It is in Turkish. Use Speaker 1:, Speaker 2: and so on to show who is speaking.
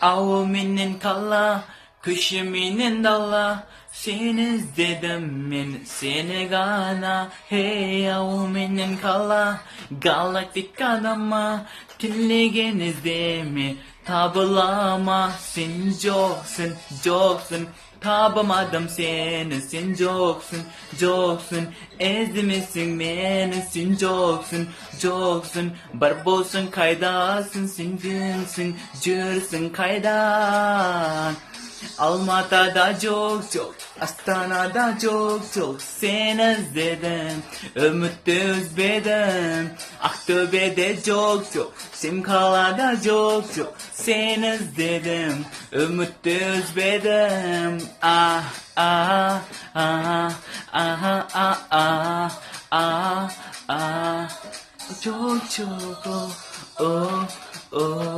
Speaker 1: Avuminin kalla, kışımının dalla, seni izledim ben seni gana. Hey avuminin kalla, galaktik adama, tilligenizde mi tabulama. Sen joksun, joksun, tabamadım seni, sen joksun, joksun, ezmişsin beni, sen joksun, joksun, barbulsun kaydasın, sen günsün, cürsün kaydan. Almata'da çok çok, Astana'da çok çok seni özledim, Ümit'te üzmedim, Aktöbe'de çok çok, Simkala'da çok çok seni özledim, Ümit'te üzmedim. Ah ah ah ah ah ah ah ah, çok çok oh oh oh.